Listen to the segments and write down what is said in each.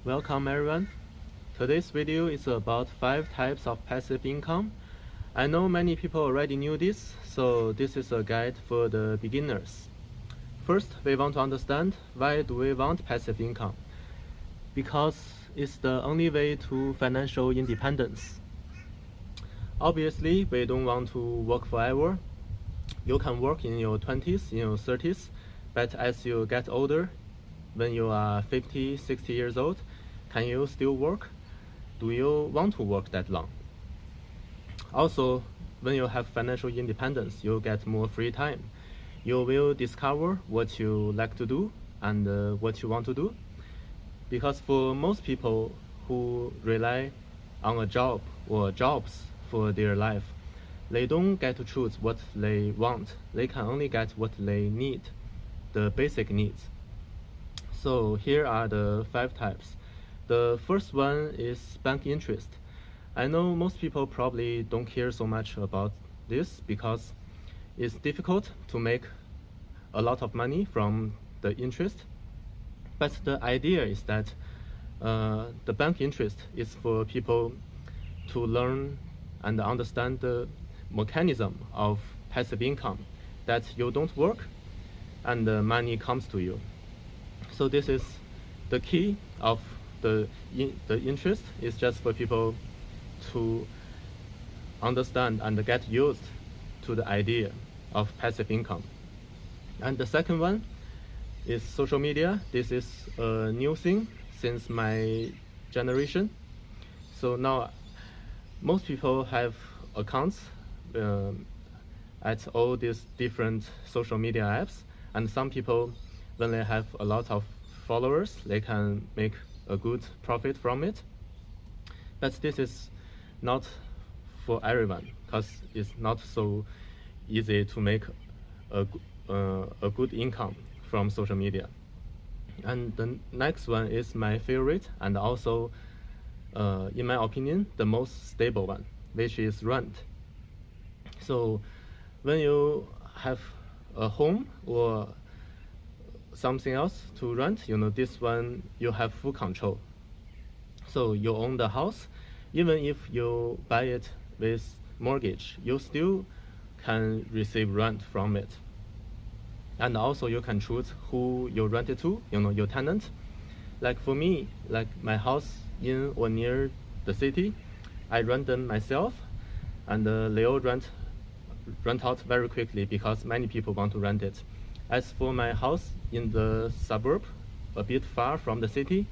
Welcome everyone. Today's video is about 5 types of passive income. I know many people already knew this, so this is a guide for the beginners. First, we want to understand why do we want passive income? Because it's the only way to financial independence. Obviously, we don't want to work forever. You can work in your 20s, in your 30s, but as you get older, when you are 50, 60 years old, can you still work? Do you want to work that long? Also, when you have financial independence, you get more free time. You will discover what you like to do and what you want to do. Because for most people who rely on a job or jobs for their life, they don't get to choose what they want. They can only get what they need, the basic needs. So here are the 5 types. The first one is bank interest. I know most people probably don't care so much about this because it's difficult to make a lot of money from the interest. But the idea is that the bank interest is for people to learn and understand the mechanism of passive income, that you don't work and the money comes to you. So this is the key of the interest is just for people to understand and get used to the idea of passive income. And the second one is social media. This is a new thing since my generation. So now most people have accounts at all these different social media apps, and some people, when they have a lot of followers, they can make a good profit from it. But this is not for everyone because it's not so easy to make a good income from social media. And the next one is my favorite and also, in my opinion, the most stable one, which is rent. So when you have a home or something else to rent, this one you have full control. So you own the house. Even if you buy it with mortgage, you still can receive rent from it. And also you can choose who you rent it to, your tenant. Like for me, like my house in or near the city, I rent them myself, and they all rent out very quickly because many people want to rent it. As for my house in the suburb, a bit far from the city,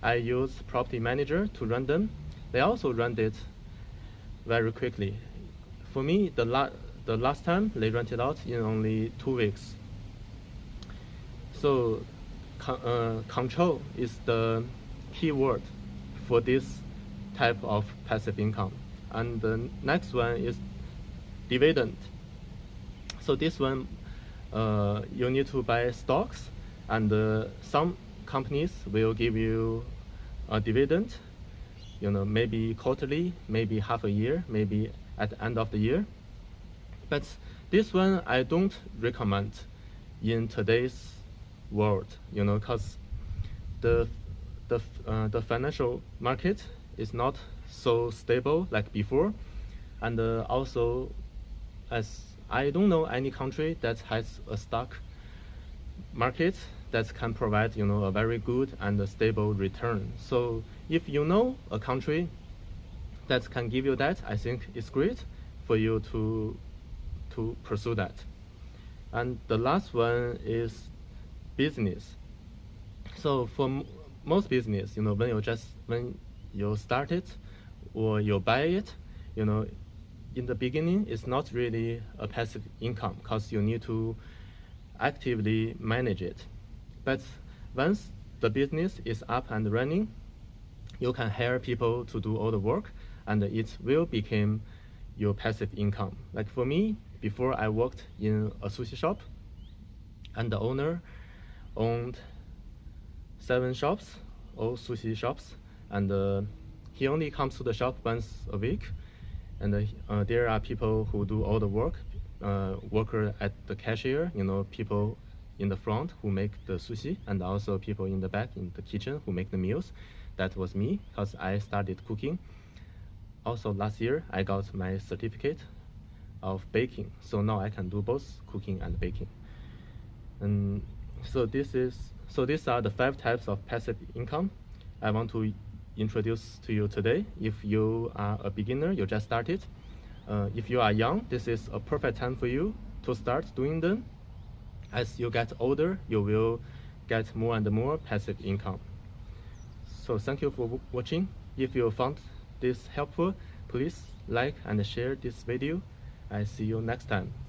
I use property manager to rent them. They also rent it very quickly. For me, the last time they rented out in only 2 weeks. So control is the key word for this type of passive income. And the next one is dividend. So this one, you need to buy stocks, and some companies will give you a dividend, maybe quarterly, maybe half a year, maybe at the end of the year. But this one I don't recommend in today's world, because the financial market is not so stable like before, and also, as I don't know any country that has a stock market that can provide a very good and stable return. So if you know a country that can give you that, I think it's great for you to pursue that. And the last one is business. So for most business, when you start it or you buy it, in the beginning, it's not really a passive income because you need to actively manage it. But once the business is up and running, you can hire people to do all the work, and it will become your passive income. Like for me, before I worked in a sushi shop, and the owner owned 7 shops, all sushi shops, and he only comes to the shop once a week. And there are people who do all the work, worker at the cashier, people in the front who make the sushi, and also people in the back in the kitchen who make the meals. That was me, because I started cooking. Also last year, I got my certificate of baking, so now I can do both cooking and baking. And so these are the 5 types of passive income I want to introduce to you today. If you are a beginner, you just started. If you are young, this is a perfect time for you to start doing them. As you get older, you will get more and more passive income. So thank you for watching. If you found this helpful, please like and share this video. I see you next time.